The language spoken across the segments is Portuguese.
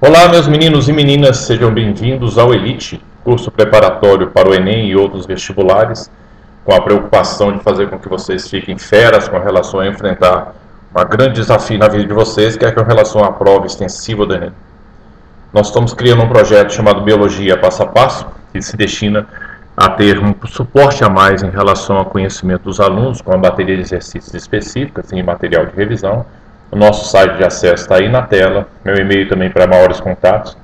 Olá, meus meninos e meninas, sejam bem-vindos ao Elite, curso preparatório para o Enem e outros vestibulares, com a preocupação de fazer com que vocês fiquem feras com relação a enfrentar um grande desafio na vida de vocês, que é com relação à prova extensiva do Enem. Nós estamos criando um projeto chamado Biologia Passo a Passo, que se destina a ter um suporte a mais em relação ao conhecimento dos alunos, com a bateria de exercícios específicos e material de revisão. O nosso site de acesso está aí na tela, meu e-mail também para maiores contatos,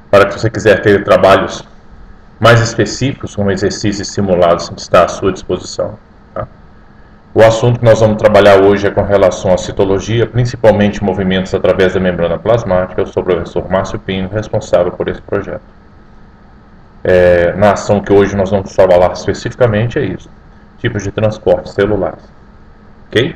para que você quiser ter trabalhos mais específicos, como exercícios simulados, está à sua disposição. Tá? O assunto que nós vamos trabalhar hoje é com relação à citologia, principalmente movimentos através da membrana plasmática. Eu sou o professor Márcio Pinho, responsável por esse projeto. Na ação que hoje nós vamos falar especificamente é isso, tipos de transporte celulares. Ok?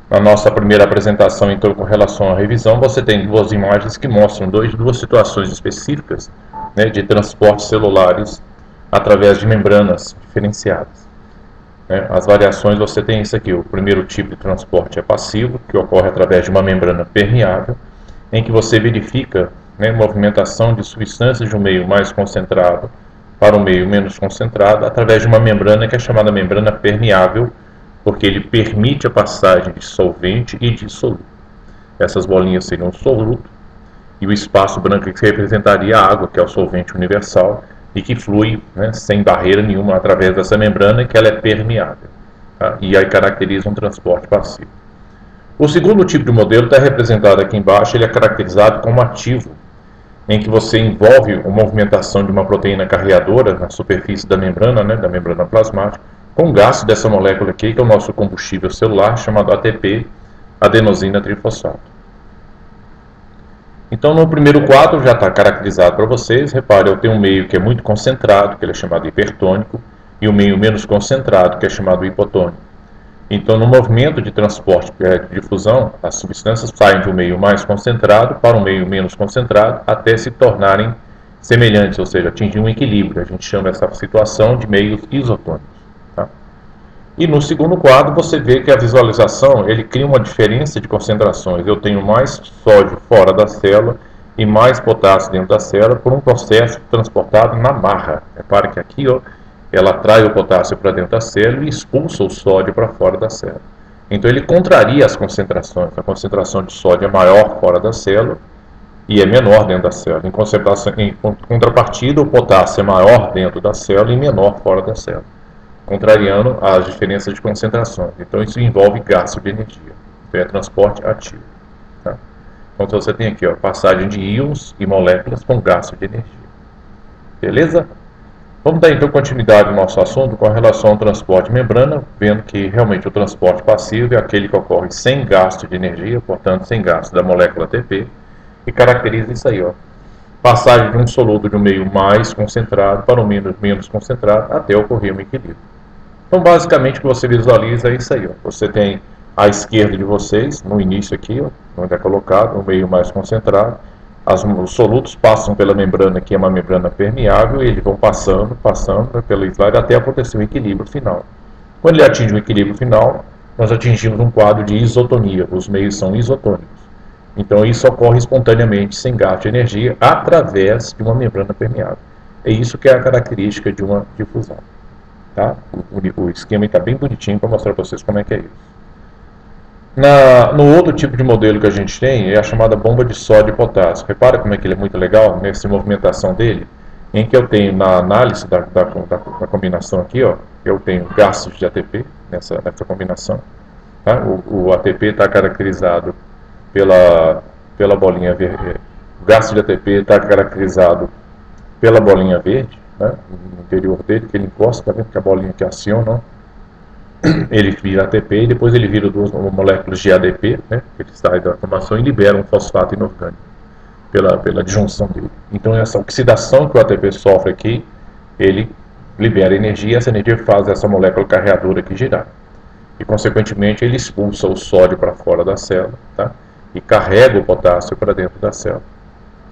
Na nossa primeira apresentação, então, com relação à revisão, você tem duas imagens que mostram duas situações específicas, né, de transportes celulares através de membranas diferenciadas. As variações, você tem isso aqui. O primeiro tipo de transporte é passivo, que ocorre através de uma membrana permeável, em que você verifica, né, movimentação de substâncias de um meio mais concentrado para um meio menos concentrado, através de uma membrana que é chamada membrana permeável, porque ele permite a passagem de solvente e de soluto. Essas bolinhas seriam o soluto, e o espaço branco que representaria a água, que é o solvente universal, e que flui, né, sem barreira nenhuma através dessa membrana, que ela é permeável. Tá? E aí caracteriza um transporte passivo. O segundo tipo de modelo está representado aqui embaixo, ele é caracterizado como ativo, em que você envolve a movimentação de uma proteína carreadora na superfície da membrana, né, da membrana plasmática, com gasto dessa molécula aqui, que é o nosso combustível celular, chamado ATP, adenosina trifosfato. Então, no primeiro quadro, já está caracterizado para vocês. Repare, eu tenho um meio que é muito concentrado, que ele é chamado hipertônico, e um meio menos concentrado, que é chamado hipotônico. Então, no movimento de transporte de difusão, as substâncias saem de um meio mais concentrado para um meio menos concentrado, até se tornarem semelhantes, ou seja, atingir um equilíbrio. A gente chama essa situação de meios isotônicos. E no segundo quadro você vê que a visualização ele cria uma diferença de concentrações. Eu tenho mais sódio fora da célula e mais potássio dentro da célula por um processo transportado na marra. Repare que aqui ela atrai o potássio para dentro da célula e expulsa o sódio para fora da célula. Então ele contraria as concentrações. A concentração de sódio é maior fora da célula e é menor dentro da célula. Em contrapartida, o potássio é maior dentro da célula e menor fora da célula, contrariando as diferenças de concentrações. Então isso envolve gasto de energia. Então é transporte ativo. Tá? Então você tem aqui passagem de íons e moléculas com gasto de energia. Beleza? Vamos dar então continuidade ao nosso assunto com relação ao transporte de membrana, vendo que realmente o transporte passivo é aquele que ocorre sem gasto de energia, portanto sem gasto da molécula ATP, e caracteriza isso aí, passagem de um soluto de um meio mais concentrado para um menos concentrado até ocorrer um equilíbrio. Então, basicamente, o que você visualiza é isso aí. Você tem à esquerda de vocês, no início aqui, onde é colocado, o meio mais concentrado. Os solutos passam pela membrana, que é uma membrana permeável, e eles vão passando pelo slide até acontecer o equilíbrio final. Quando ele atinge o equilíbrio final, nós atingimos um quadro de isotonia. Os meios são isotônicos. Então, isso ocorre espontaneamente, sem gasto de energia, através de uma membrana permeável. É isso que é a característica de uma difusão. Tá? O esquema está bem bonitinho para mostrar para vocês como é que é isso. No outro tipo de modelo que a gente tem é a chamada bomba de sódio e potássio. Repara como é que ele é muito legal nessa movimentação dele, em que eu tenho na análise da combinação aqui, eu tenho gastos de ATP nessa combinação. Tá? O ATP está caracterizado pela bolinha verde. O gasto de ATP está caracterizado pela bolinha verde, né, no interior dele, que ele encosta, tá vendo que a bolinha que aciona, ele vira ATP e depois ele vira duas moléculas de ADP, né, que ele sai da formação e libera um fosfato inorgânico pela disjunção dele. Então essa oxidação que o ATP sofre aqui, ele libera energia e essa energia faz essa molécula carreadora aqui girar. E consequentemente ele expulsa o sódio para fora da célula, tá? E carrega o potássio para dentro da célula.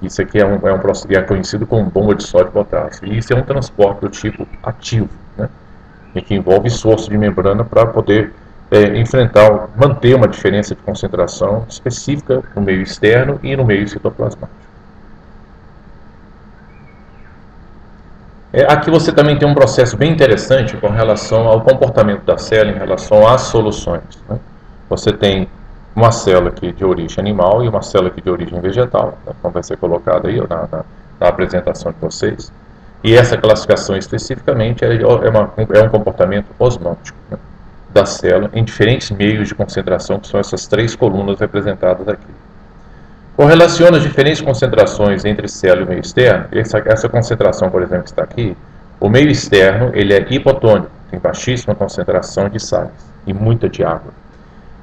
Isso aqui é conhecido como bomba de sódio e potássio. E isso é um transporte do tipo ativo, né? E que envolve esforço de membrana para poder manter uma diferença de concentração específica no meio externo e no meio citoplasmático. Aqui você também tem um processo bem interessante com relação ao comportamento da célula em relação às soluções, né? Você tem uma célula aqui de origem animal e uma célula aqui de origem vegetal, né, como vai ser colocado aí na apresentação de vocês. E essa classificação especificamente é um comportamento osmótico, né, da célula em diferentes meios de concentração, que são essas três colunas representadas aqui. Correlaciona as diferentes concentrações entre célula e meio externo. Essa concentração, por exemplo, que está aqui, o meio externo ele é hipotônico, tem baixíssima concentração de sais e muita de água,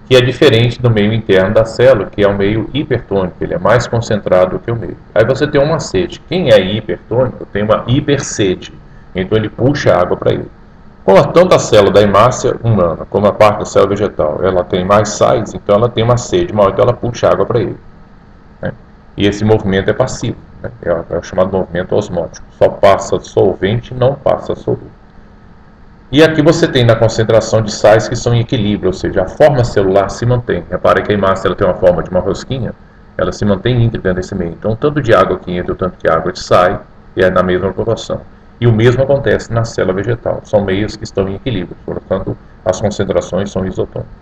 que é diferente do meio interno da célula, que é o meio hipertônico, ele é mais concentrado do que o meio. Aí você tem uma sede. Quem é hipertônico tem uma hipersede, então ele puxa água para ele. Como tanto a célula da hemácia humana como a parte da célula vegetal, ela tem mais sais, então ela tem uma sede maior, então ela puxa água para ele, né? E esse movimento é passivo, né? É o chamado movimento osmótico. Só passa solvente, não passa solúvel. E aqui você tem na concentração de sais que são em equilíbrio, ou seja, a forma celular se mantém. Repare que a hemácia ela tem uma forma de uma rosquinha, ela se mantém íntegra nesse meio. Então, tanto de água que entra, o tanto de água que sai, é na mesma proporção. E o mesmo acontece na célula vegetal. São meios que estão em equilíbrio, portanto, as concentrações são isotônicas.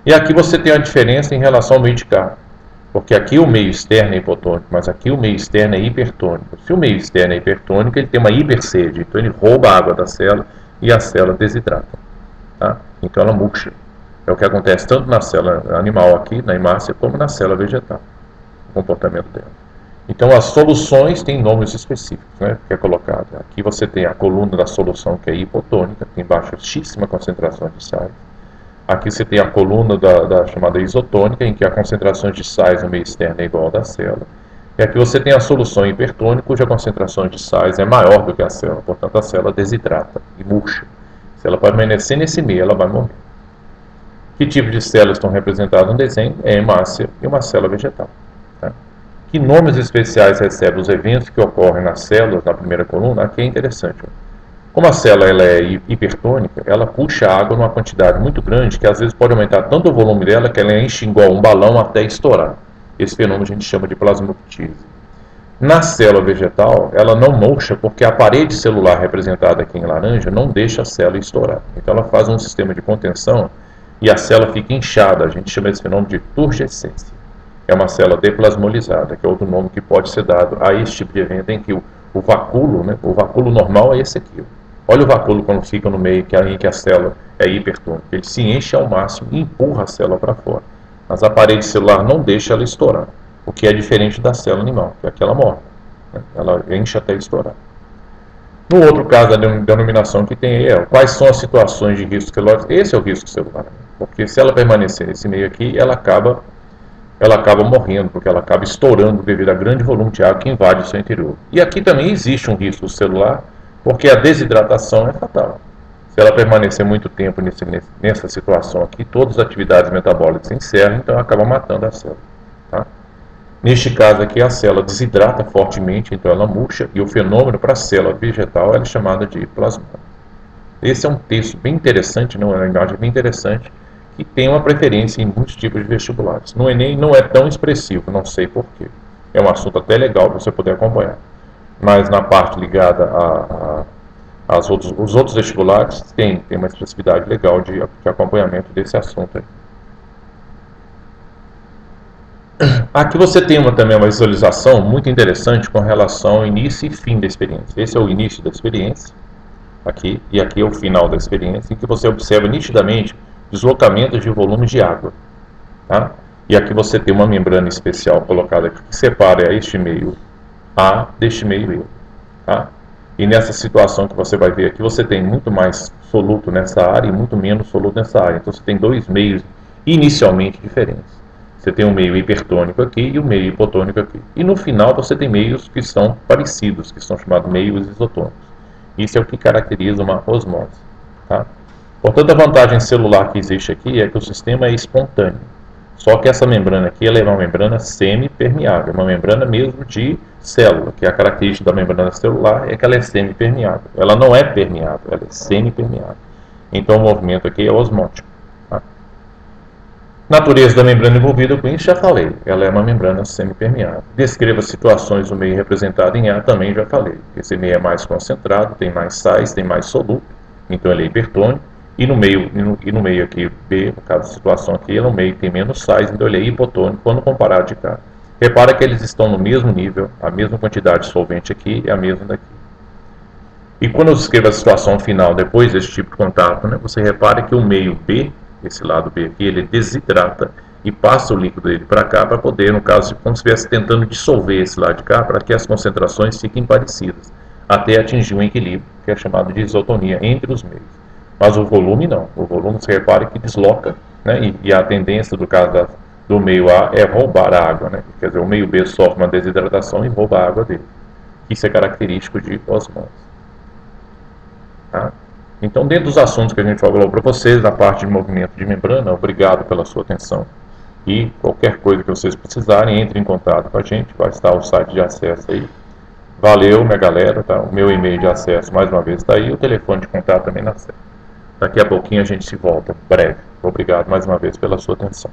E aqui você tem a diferença em relação ao meio de carga, porque aqui o meio externo é hipotônico, mas aqui o meio externo é hipertônico. Se o meio externo é hipertônico, ele tem uma hipersede, então ele rouba a água da célula e a célula desidrata, tá? Então ela murcha. É o que acontece tanto na célula animal aqui, na hemácia, como na célula vegetal, o comportamento dela. Então as soluções têm nomes específicos, né, que é colocado. Aqui você tem a coluna da solução que é hipotônica, tem baixíssima concentração de sais. Aqui você tem a coluna da chamada isotônica, em que a concentração de sais no meio externo é igual à da célula. E aqui você tem a solução hipertônica, cuja concentração de sais é maior do que a célula, portanto a célula desidrata e murcha. Se ela permanecer nesse meio, ela vai morrer. Que tipo de células estão representadas no desenho? É a hemácia e uma célula vegetal, tá? Que nomes especiais recebem os eventos que ocorrem nas células, na primeira coluna? Aqui é interessante. Como a célula ela é hipertônica, ela puxa água numa quantidade muito grande, que às vezes pode aumentar tanto o volume dela, que ela enche igual um balão até estourar. Esse fenômeno a gente chama de plasmoctise. Na célula vegetal, ela não murcha porque a parede celular representada aqui em laranja não deixa a célula estourar. Então ela faz um sistema de contenção e a célula fica inchada. A gente chama esse fenômeno de turgescência. É uma célula deplasmolizada, que é outro nome que pode ser dado a esse tipo de evento em que o vacúolo, né, o vacúolo normal é esse aqui. Olha o vacúolo quando fica no meio, em que a célula é hipertônica. Ele se enche ao máximo e empurra a célula para fora. Mas a parede celular não deixa ela estourar, o que é diferente da célula animal, que é aquela morre, né? Ela enche até estourar. No outro caso, a denominação que tem aí é quais são as situações de risco celular. Esse é o risco celular, porque se ela permanecer nesse meio aqui, ela acaba morrendo, porque ela acaba estourando devido ao grande volume de água que invade o seu interior. E aqui também existe um risco celular, porque a desidratação é fatal. Se ela permanecer muito tempo nessa situação aqui, todas as atividades metabólicas se encerram, então acaba matando a célula, tá? Neste caso aqui, a célula desidrata fortemente, então ela murcha, e o fenômeno para a célula vegetal é chamado de plasmose. Esse é um texto bem interessante, não é uma imagem bem interessante, que tem uma preferência em muitos tipos de vestibulares. No Enem não é tão expressivo, não sei porquê. É um assunto até legal para você poder acompanhar. Mas na parte ligada os outros vestibulares tem uma expressividade legal de acompanhamento desse assunto aí. Aqui você tem também uma visualização muito interessante com relação ao início e fim da experiência. Esse é o início da experiência, aqui, e aqui é o final da experiência, em que você observa nitidamente deslocamentos de volumes de água, tá? E aqui você tem uma membrana especial colocada aqui que separa este meio A deste meio B, tá? E nessa situação que você vai ver aqui, você tem muito mais soluto nessa área e muito menos soluto nessa área. Então você tem dois meios inicialmente diferentes. Você tem um meio hipertônico aqui e um meio hipotônico aqui. E no final você tem meios que são parecidos, que são chamados meios isotônicos. Isso é o que caracteriza uma osmose, tá? Portanto, a vantagem celular que existe aqui é que o sistema é espontâneo. Só que essa membrana aqui ela é uma membrana semipermeável, uma membrana mesmo de célula, que é a característica da membrana celular é que ela é semipermeável. Ela não é permeável, ela é semipermeável. Então o movimento aqui é osmótico, tá? Natureza da membrana envolvida com isso, já falei. Ela é uma membrana semipermeável. Descreva situações do meio representado em A, também já falei. Esse meio é mais concentrado, tem mais sais, tem mais solúvel, então ele é hipertônico. E no meio aqui, B, no caso da situação aqui, ele é um meio que tem menos sais, então ele é hipotônico quando comparado de cá. Repara que eles estão no mesmo nível, a mesma quantidade de solvente aqui é a mesma daqui. E quando eu descrevo a situação final, depois desse tipo de contato, né, você repara que o meio B, esse lado B aqui, ele desidrata e passa o líquido dele para cá, para poder, no caso, como se estivesse tentando dissolver esse lado de cá, para que as concentrações fiquem parecidas, até atingir um equilíbrio, que é chamado de isotonia entre os meios. Mas o volume não. O volume, você repara que desloca, né, e a tendência, do caso do meio A, é roubar a água. Né? Quer dizer, o meio B sofre uma desidratação e rouba a água dele. Isso é característico de osmose. Tá? Então, dentro dos assuntos que a gente falou para vocês, na parte de movimento de membrana, obrigado pela sua atenção. E qualquer coisa que vocês precisarem, entre em contato com a gente, vai estar o site de acesso aí. Valeu, minha galera, tá? O meu e-mail de acesso, mais uma vez, está aí, o telefone de contato também na tela. Daqui a pouquinho a gente se volta, breve. Obrigado mais uma vez pela sua atenção.